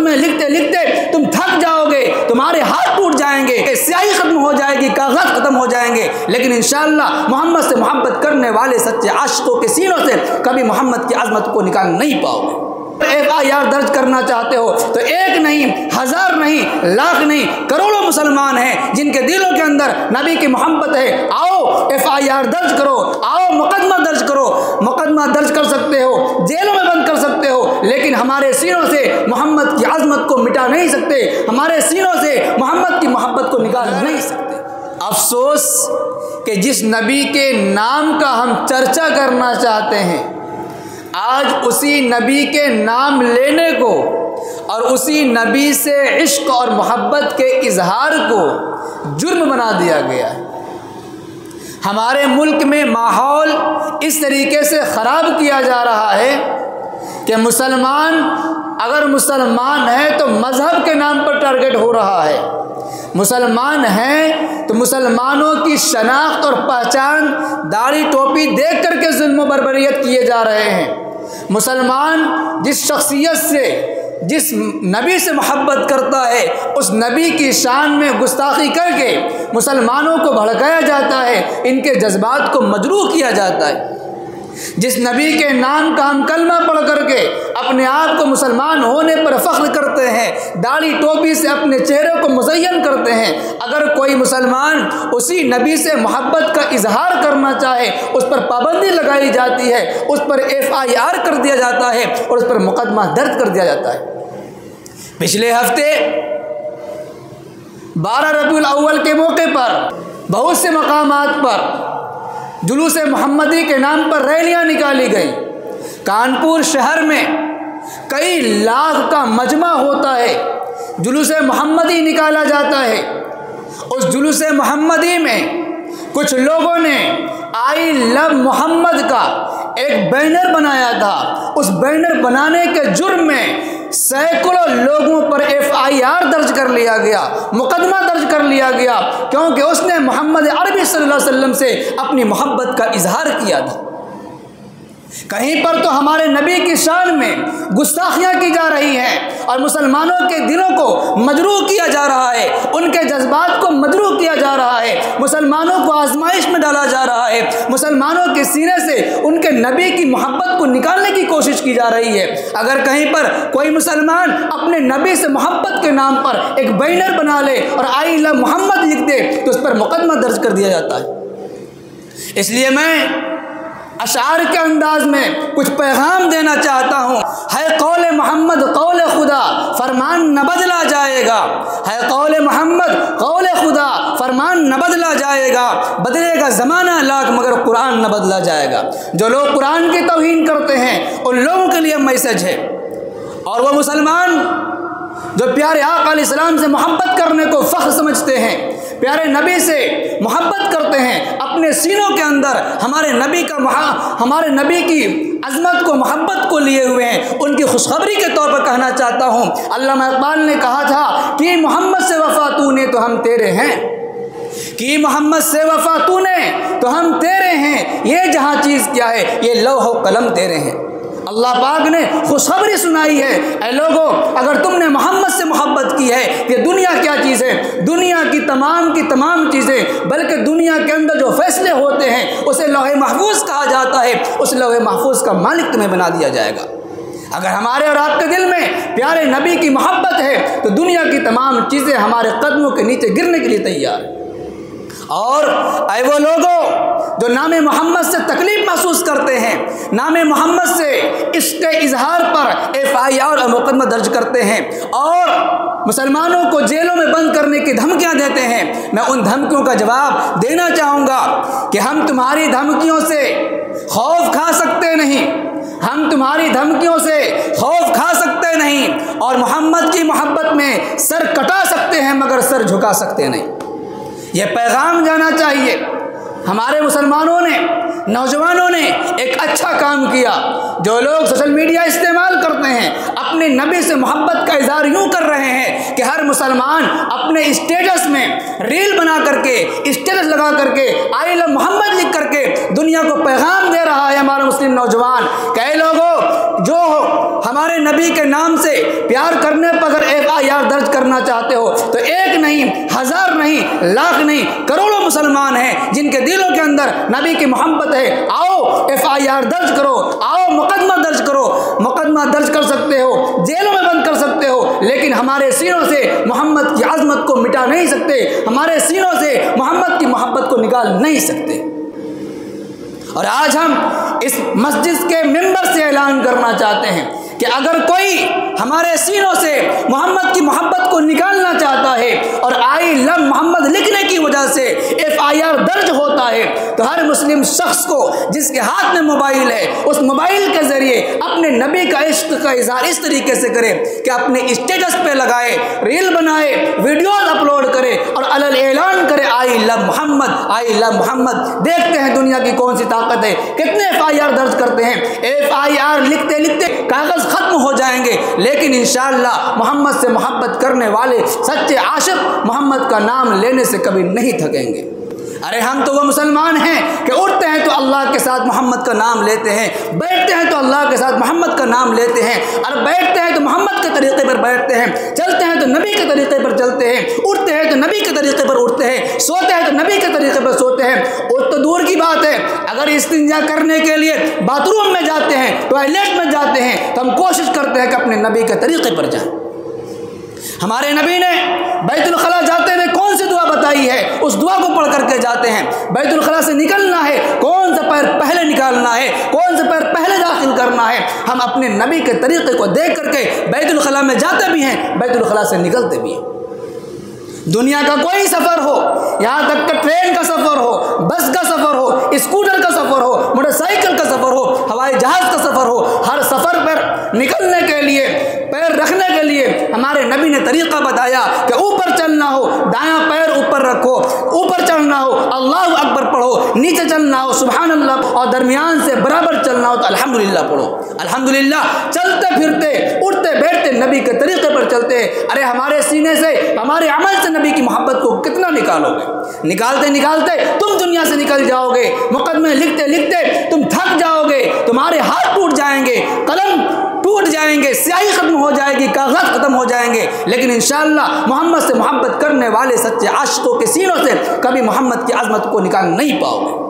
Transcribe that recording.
میں لکھتے لکھتے تم تھک جاؤ گے، تمہارے ہاتھ ٹوٹ جائیں گے، سیاہی ختم ہو جائے گی، کاغذ ختم ہو جائیں گے، لیکن انشاءاللہ محمد سے محبت کرنے والے سچے عاشقوں کے سینوں سے کبھی محمد کی عظمت کو نکال نہیں پاؤ گے۔ FIR درج کرنا چاہتے ہو تو ایک نہیں، ہزار نہیں، لاکھ نہیں، کروڑوں مسلمان ہیں جن کے دلوں کے اندر نبی کی محبت ہے۔ آؤ FIR درج کرو، آؤ مقدمہ درج کرو، مقدمہ درج کر سکتے ہو، جیلوں میں بند کر سکتے ہو، لیکن ہمارے سینوں سے محمد کی عظمت کو مٹا نہیں سکتے، ہمارے سینوں سے محمد کی محبت کو نکال نہیں سکتے۔ افسوس کہ جس نبی کے نام کا ہم چرچا کرنا چاہتے ہیں، آج اسی نبی کے نام لینے کو اور اسی نبی سے عشق اور محبت کے اظہار کو جرم بنا دیا گیا ہے۔ ہمارے ملک میں ماحول اس طریقے سے خراب کیا جا رہا ہے کہ مسلمان اگر مسلمان ہے تو مذہب کے نام پر ٹارگٹ ہو رہا ہے، مسلمان ہیں تو مسلمانوں کی شناخت اور پہچان داڑھی ٹوپی دیکھ کر کے ظلم و بربریت کیے جا رہے ہیں۔ مسلمان جس شخصیت سے، جس نبی سے محبت کرتا ہے، اس نبی کی شان میں گستاخی کر کے مسلمانوں کو بھڑکایا جاتا ہے، ان کے جذبات کو مجروح کیا جاتا ہے۔ جس نبی کے نام کا ہم کلمہ پڑھ کر کے اپنے آپ کو مسلمان ہونے پر فخر کرتے ہیں، داڑھی ٹوپی سے اپنے چہرے کو مزین کرتے ہیں، اگر کوئی مسلمان اسی نبی سے محبت کا اظہار کرنا چاہے، اس پر پابندی لگائی جاتی ہے، اس پر FIR کر دیا جاتا ہے اور اس پر مقدمہ درج کر دیا جاتا ہے۔ پچھلے ہفتے 12 ربیع الاول کے موقع پر بہت سے مقامات پر جلوس محمدی کے نام پر ریلیاں نکالی گئی۔ کانپور شہر میں کئی لاکھ کا مجمع ہوتا ہے، جلوس محمدی نکالا جاتا ہے۔ اس جلوس محمدی میں کچھ لوگوں نے آئی لو محمد کا ایک بینر بنایا تھا، اس بینر بنانے کے جرم میں سینکڑوں لوگوں پر FIR درج کر لیا گیا، مقدمہ درج کر لیا گیا، کیونکہ اس نے محمد عربی صلی اللہ علیہ وسلم سے اپنی محبت کا اظہار کیا تھا۔ کہیں پر تو ہمارے نبی کی شان میں گستاخیاں کی جا رہی ہیں اور مسلمانوں کے دلوں کو مجروح کیا جا رہا ہے، ان کے جذبات کو مجروح کیا جا رہا ہے، مسلمانوں کو آزمائش میں ڈالا جا رہا ہے، مسلمانوں کے سینے سے ان کے نبی کی محبت کو نکالنے کی کوشش کی جا رہی ہے۔ اگر کہیں پر کوئی مسلمان اپنے نبی سے محبت کے نام پر ایک بینر بنا لے اور آئی لو محمد لکھ دے تو اس پر مقدمہ درج کر دیا جاتا ہے۔ اس لیے میں اشعار کے انداز میں کچھ پیغام دینا چاہتا ہوں۔ ہے قول محمد قول خدا، فرمان نہ بدلا جائے گا، ہے قول محمد قول خدا، فرمان نہ بدلا جائے گا، بدلے گا زمانہ لاکھ مگر قرآن نہ بدلا جائے گا۔ جو لوگ قرآن کی توہین کرتے ہیں ان لوگوں کے لیے میسج ہے، اور وہ مسلمان جو پیارے آقا علیہ السلام سے محبت کرنے کو فخر سمجھتے ہیں، پیارے نبی سے محبت کرتے ہیں، اپنے سینوں کے اندر ہمارے نبی کی عظمت کو، محبت کو لیے ہوئے ہیں، ان کی خوشخبری کے طور پر کہنا چاہتا ہوں، علامہ اقبال نے کہا تھا کہ محمد سے وفا تو نے تو ہم تیرے ہیں، کہ محمد سے وفا تو نے تو ہم تیرے ہیں، یہ جہاں چیز کیا ہے یہ لوح و قلم تیرے ہیں۔ اللہ پاک نے خوشخبری سنائی ہے، اے لوگو اگر تم نے محمد سے محبت کی ہے، یہ دنیا کیا چیز ہے، دنیا کی تمام چیزیں، بلکہ دنیا کے اندر جو فیصلے ہوتے ہیں اسے لوح محفوظ کہا جاتا ہے، اس لوح محفوظ کا مالک تمہیں بنا دیا جائے گا۔ اگر ہمارے اور آپ کے دل میں پیارے نبی کی محبت ہے تو دنیا کی تمام چیزیں ہمارے قدموں کے نیچے گرنے کے لیے تیار ہیں۔ اور اے وہ لوگوں جو نام محمد سے تکلیف محسوس کرتے ہیں، نام محمد سے عشق کے اظہار پر FIR اور مقدمہ درج کرتے ہیں اور مسلمانوں کو جیلوں میں بند کرنے کی دھمکیاں دیتے ہیں، میں ان دھمکیوں کا جواب دینا چاہوں گا کہ ہم تمہاری دھمکیوں سے خوف کھا سکتے نہیں، ہم تمہاری دھمکیوں سے خوف کھا سکتے نہیں، اور محمد کی محبت میں سر کٹا سکتے ہیں مگر سر جھکا سکتے نہیں۔ یہ پیغام جانا چاہیے۔ ہمارے مسلمانوں نے، نوجوانوں نے ایک اچھا کام کیا۔ جو لوگ سوشل میڈیا استعمال کرتے ہیں اپنے نبی سے محبت کا اظہار یوں کر رہے ہیں کہ ہر مسلمان اپنے اسٹیٹس میں ریل بنا کر کے، اسٹیٹس لگا کر کے، آئی لو محمد لکھ کر کے دنیا کو پیغام دے رہا ہے ہمارا مسلم نوجوان کہ اے لوگوں جو ہمارے ہمارے نبی کے نام سے پیار کرنے پر اگر FIR درج کرنا چاہتے ہو تو ایک نہیں، ہزار نہیں، لاکھ نہیں، کروڑوں مسلمان ہیں جن کے دلوں کے اندر نبی کی محبت ہے۔ آؤ FIR درج کرو، آؤ مقدمہ درج کرو۔ مقدمہ درج کر سکتے ہو، جیلوں میں بند کر سکتے ہو، لیکن ہمارے سینوں سے محمد کی عظمت کو مٹا نہیں سکتے، ہمارے سینوں سے محمد کی محبت کو نکال نہیں سکتے۔ اور آج ہم اس مسجد کے ممبر سے اعلان کرنا چاہتے ہیں کہ اگر کوئی ہمارے سینوں سے محمد کی محبت کو نکالنا چاہتا ہے اور آئی لو محمد لکھنے کی وجہ سے FIR درج ہوتا ہے تو ہر مسلم شخص کو جس کے ہاتھ میں موبائل ہے اس موبائل کے ذریعے اپنے نبی کا عشق کا اظہار اس طریقے سے کرے کہ اپنے اسٹیٹس پہ لگائے، ریل بنائے، ویڈیوز اپلوڈ کرے اور علل اعلان کرے آئی لو محمد، آئی لو محمد۔ دیکھتے ہیں دنیا کی کون سی طاقت ہے، کتنے FIR درج کرتے ہیں۔ FIR لکھتے لکھتے کاغذ ختم ہو جائیں گے، لیکن انشاءاللہ محمد سے محبت کرنے والے سچے عاشق محمد کا نام لینے سے کبھی نہیں تھکیں گے۔ ارے ہم تو وہ مسلمان ہیں کہ اٹھتے ہیں تو اللہ کے ساتھ محمد کا نام لیتے ہیں، بیٹھتے ہیں تو اللہ کے ساتھ محمد کا نام لیتے ہیں، اور بیٹھتے ہیں تو محمد کے طریقے پر بیٹھتے ہیں، چلتے ہیں تو نبی کے طریقے پر چلتے ہیں، اٹھتے ہیں تو نبی کے طریقے پر اٹھتے ہیں، سوتے ہیں تو نبی کے طریقے پر سوتے ہیں۔ اور تو دور کی بات ہے اگر استنجا کرنے کے لیے باتھ روم میں جاتے ہیں، ٹوائلٹ میں جاتے ہیں، تو ہم کوشش کرتے ہیں کہ اپنے نبی کے طریقے پر جائیں۔ ہمارے نبی نے بیت الخلا جاتے ہوئے کون سی دعا بتائی ہے، اس دعا کو پڑھ کر کے جاتے ہیں۔ بیت الخلا سے نکلنا ہے، کون سا پیر پہلے نکالنا ہے، کون سا پیر پہلے داخل کرنا ہے، ہم اپنے نبی کے طریقے کو دیکھ کر کے بیت الخلا میں جاتے بھی ہیں، بیت الخلا سے نکلتے بھی ہیں۔ دنیا کا کوئی سفر ہو، یہاں تک کہ ٹرین کا سفر ہو، بس کا سفر ہو، اسکوٹر کا سفر ہو، موٹر سائیکل کا سفر ہو، ہوائی جہاز کا سفر ہو، ہر سفر پر نکلنے کے لیے، پیر رکھنے کے لیے ہمارے نبی نے طریقہ بتایا کہ اوپر چلنا ہو دایاں پیر اوپر رکھو، اوپر چلنا ہو اللہ اکبر پڑھو، نیچے چلنا ہو سبحان اللہ، اور درمیان سے برابر چلنا ہو تو الحمدللہ پڑھو۔ الحمدللہ چلتے پھرتے اٹھتے بیٹھتے نبی کے طریقے پر چلتے۔ ارے ہمارے سینے سے، ہمارے عمل سے نبی کی محبت کو کتنا نکالو گے؟ نکالتے نکالتے تم دنیا سے نکل جاؤ گے، مقدمے لکھتے لکھتے تم تھک جاؤ گے، تمہارے ہاتھ ٹوٹ جائیں گے، قلم ٹوٹ جائیں گے، سیاہی ختم ہو جائے گی، کاغذ ختم ہو جائیں گے، لیکن انشاءاللہ محمد سے محبت کرنے والے سچے عاشقوں کے سینوں سے کبھی محمد کی عظمت کو نکال نہیں پاؤ گے۔